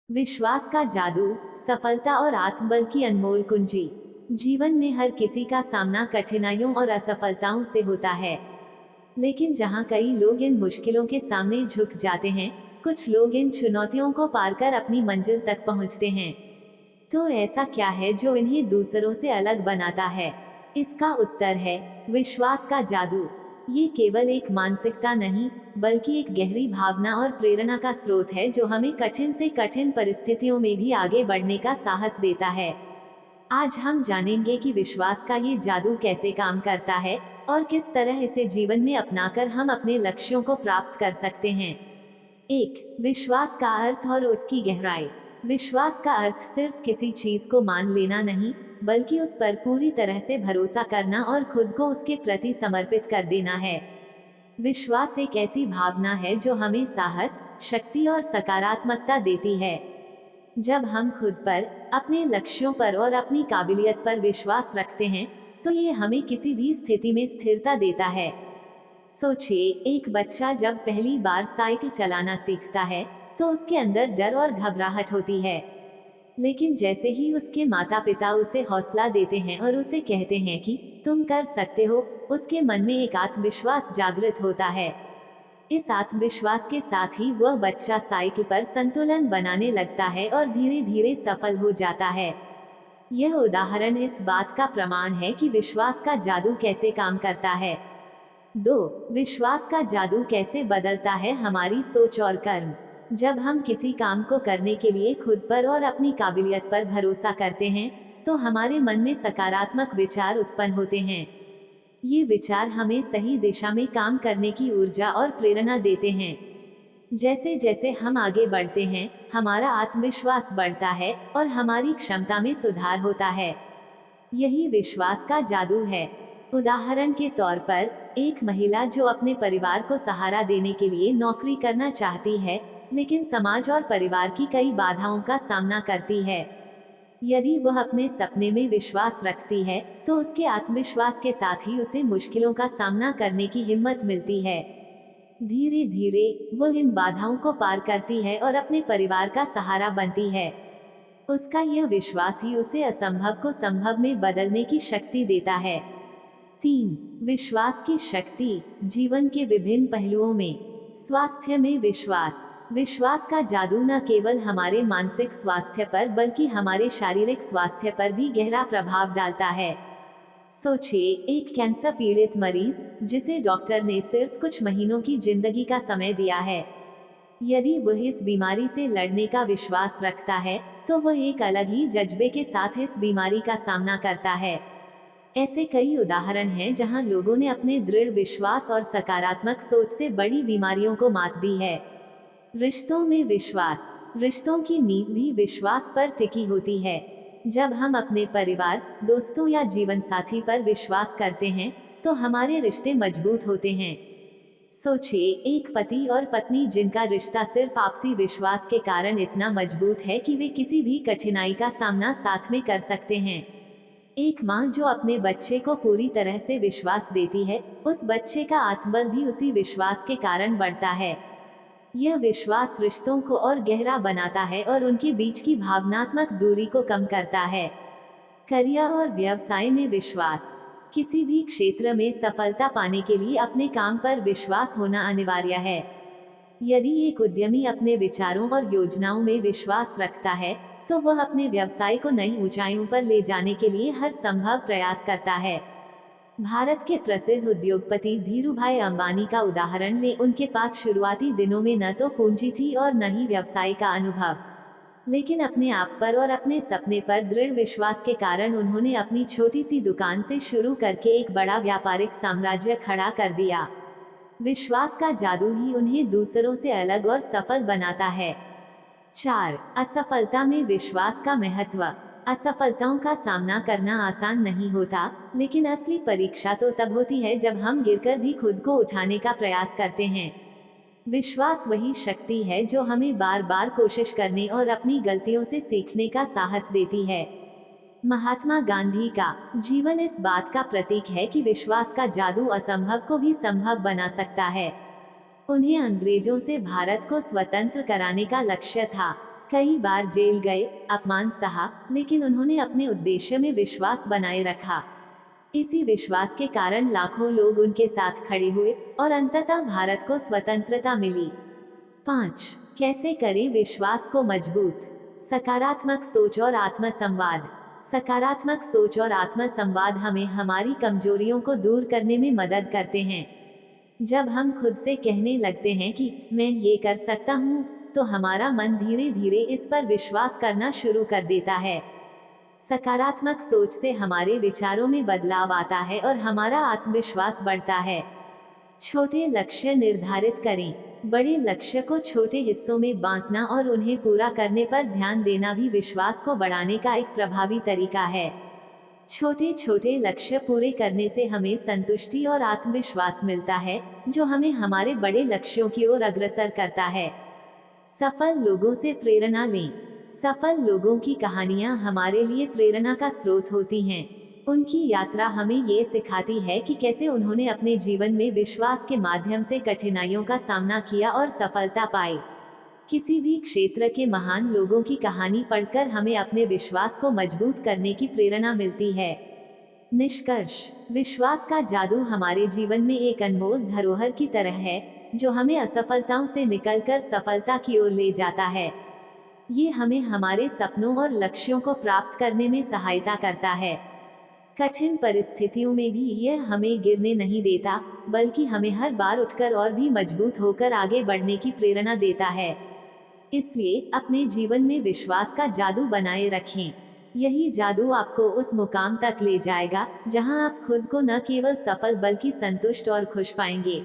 विश्वास का जादू, सफलता और आत्मबल की अनमोल कुंजी। जीवन में हर किसी का सामना कठिनाइयों और असफलताओं से होता है, लेकिन जहाँ कई लोग इन मुश्किलों के सामने झुक जाते हैं, कुछ लोग इन चुनौतियों को पार कर अपनी मंजिल तक पहुँचते हैं। तो ऐसा क्या है जो इन्हें दूसरों से अलग बनाता है? इसका उत्तर है विश्वास का जादू। ये केवल एक मानसिकता नहीं, बल्कि एक गहरी भावना और प्रेरणा का स्रोत है जो हमें कठिन से कठिन परिस्थितियों में भी आगे बढ़ने का साहस देता है। आज हम जानेंगे कि विश्वास का ये जादू कैसे काम करता है और किस तरह इसे जीवन में अपनाकर हम अपने लक्ष्यों को प्राप्त कर सकते हैं। एक, विश्वास का अर्थ और उसकी गहराई। विश्वास का अर्थ सिर्फ किसी चीज को मान लेना नहीं, बल्कि उस पर पूरी तरह से भरोसा करना और खुद को उसके प्रति समर्पित कर देना है। विश्वास एक ऐसी भावना है जो हमें साहस, शक्ति और सकारात्मकता देती है। जब हम खुद पर, अपने लक्ष्यों पर और अपनी काबिलियत पर विश्वास रखते हैं, तो ये हमें किसी भी स्थिति में स्थिरता देता है। सोचिए, एक बच्चा जब पहली बार साइकिल चलाना सीखता है, तो उसके अंदर डर और घबराहट होती है। लेकिन जैसे ही उसके माता पिता उसे हौसला देते हैं और उसे कहते हैं कि तुम कर सकते हो, उसके मन में एक आत्मविश्वास जागृत होता है। इस आत्मविश्वास के साथ ही वह बच्चा साइकिल पर संतुलन बनाने लगता है और धीरे धीरे सफल हो जाता है। यह उदाहरण इस बात का प्रमाण है कि विश्वास का जादू कैसे काम करता है। 2. विश्वास का जादू कैसे बदलता है हमारी सोच और कर्म। जब हम किसी काम को करने के लिए खुद पर और अपनी काबिलियत पर भरोसा करते हैं, तो हमारे मन में सकारात्मक विचार उत्पन्न होते हैं। ये विचार हमें सही दिशा में काम करने की ऊर्जा और प्रेरणा देते हैं। जैसे जैसे हम आगे बढ़ते हैं, हमारा आत्मविश्वास बढ़ता है और हमारी क्षमता में सुधार होता है। यही विश्वास का जादू है। उदाहरण के तौर पर, एक महिला जो अपने परिवार को सहारा देने के लिए नौकरी करना चाहती है, लेकिन समाज और परिवार की कई बाधाओं का सामना करती है। यदि वह अपने सपने में विश्वास रखती है, तो उसके आत्मविश्वास के साथ ही उसे मुश्किलों का सामना करने की हिम्मत मिलती है। धीरे धीरे वह इन बाधाओं को पार करती है और अपने परिवार का सहारा बनती है। उसका यह विश्वास ही उसे असंभव को संभव में बदलने की शक्ति देता है। 3. विश्वास की शक्ति, जीवन के विभिन्न पहलुओं में। स्वास्थ्य में विश्वास। विश्वास का जादू न केवल हमारे मानसिक स्वास्थ्य पर बल्कि हमारे शारीरिक स्वास्थ्य पर भी गहरा प्रभाव डालता है। सोचिए, एक कैंसर पीड़ित मरीज, जिसे डॉक्टर ने सिर्फ कुछ महीनों की जिंदगी का समय दिया है। यदि वह इस बीमारी से लड़ने का विश्वास रखता है, तो वह एक अलग ही जज्बे के साथ इस बीमारी का सामना करता है। ऐसे कई उदाहरण हैं जहां लोगों ने अपने दृढ़ विश्वास और सकारात्मक सोच से बड़ी बीमारियों को मात दी है। रिश्तों में विश्वास। रिश्तों की नींव भी विश्वास पर टिकी होती है। जब हम अपने परिवार, दोस्तों या जीवन साथी पर विश्वास करते हैं, तो हमारे रिश्ते मजबूत होते हैं। सोचिए, एक पति और पत्नी जिनका रिश्ता सिर्फ आपसी विश्वास के कारण इतना मजबूत है कि वे किसी भी कठिनाई का सामना साथ में कर सकते हैं। एक माँ जो अपने बच्चे को पूरी तरह से विश्वास देती है, उस बच्चे का आत्मबल भी उसी विश्वास के कारण बढ़ता है। यह विश्वास रिश्तों को और गहरा बनाता है और उनके बीच की भावनात्मक दूरी को कम करता है। करियर और व्यवसाय में विश्वास। किसी भी क्षेत्र में सफलता पाने के लिए अपने काम पर विश्वास होना अनिवार्य है। यदि एक उद्यमी अपने विचारों और योजनाओं में विश्वास रखता है, तो वह अपने व्यवसाय को नई ऊंचाइयों पर ले जाने के लिए हर संभव प्रयास करता है। भारत के प्रसिद्ध उद्योगपति धीरूभाई अंबानी का उदाहरण लें। उनके पास शुरुआती दिनों में न तो पूंजी थी और न ही व्यवसाय का अनुभव, लेकिन अपने आप पर और अपने सपने पर दृढ़ विश्वास के कारण उन्होंने अपनी छोटी सी दुकान से शुरू करके एक बड़ा व्यापारिक साम्राज्य खड़ा कर दिया। विश्वास का जादू ही उन्हें दूसरों से अलग और सफल बनाता है। 4. असफलता में विश्वास का महत्व। असफलताओं का सामना करना आसान नहीं होता, लेकिन असली परीक्षा तो तब होती है जब हम गिरकर भी खुद को उठाने का प्रयास करते हैं। विश्वास वही शक्ति है जो हमें बार बार कोशिश करने और अपनी गलतियों से सीखने का साहस देती है। महात्मा गांधी का जीवन इस बात का प्रतीक है कि विश्वास का जादू असंभव को भी संभव बना सकता है। उन्हें अंग्रेजों से भारत को स्वतंत्र कराने का लक्ष्य था, कई बार जेल गए, अपमान सहा, लेकिन उन्होंने अपने उद्देश्य में विश्वास बनाए रखा। इसी विश्वास के कारण लाखों लोग उनके साथ खड़े हुए और अंततः भारत को स्वतंत्रता मिली। 5. कैसे करें विश्वास को मजबूत? सकारात्मक सोच और आत्मसंवाद। सकारात्मक सोच और आत्मसंवाद हमें हमारी कमजोरियों को दूर करने में मदद करते हैं। जब हम खुद से कहने लगते हैं कि मैं ये कर सकता हूँ, तो हमारा मन धीरे धीरे इस पर विश्वास करना शुरू कर देता है। सकारात्मक सोच से हमारे विचारों में बदलाव आता है और हमारा आत्मविश्वास बढ़ता है। छोटे लक्ष्य निर्धारित करें। बड़े लक्ष्य को छोटे हिस्सों में बांटना और उन्हें पूरा करने पर ध्यान देना भी विश्वास को बढ़ाने का एक प्रभावी तरीका है। छोटे छोटे लक्ष्य पूरे करने से हमें संतुष्टि और आत्मविश्वास मिलता है, जो हमें हमारे बड़े लक्ष्यों की ओर अग्रसर करता है। सफल लोगों से प्रेरणा लें। सफल लोगों की कहानियां हमारे लिए प्रेरणा का स्रोत होती हैं। उनकी यात्रा हमें ये सिखाती है कि कैसे उन्होंने अपने जीवन में विश्वास के माध्यम से कठिनाइयों का सामना किया और सफलता पाई। किसी भी क्षेत्र के महान लोगों की कहानी पढ़कर हमें अपने विश्वास को मजबूत करने की प्रेरणा मिलती है। निष्कर्ष: विश्वास का जादू हमारे जीवन में एक अनमोल धरोहर की तरह है, जो हमें असफलताओं से निकलकर सफलता की ओर ले जाता है। ये हमें हमारे सपनों और लक्ष्यों को प्राप्त करने में सहायता करता है। कठिन परिस्थितियों में भी यह हमें गिरने नहीं देता, बल्कि हमें हर बार उठकर और भी मजबूत होकर आगे बढ़ने की प्रेरणा देता है। इसलिए अपने जीवन में विश्वास का जादू बनाए रखें। यही जादू आपको उस मुकाम तक ले जाएगा, जहां आप खुद को न केवल सफल बल्कि संतुष्ट और खुश पाएंगे।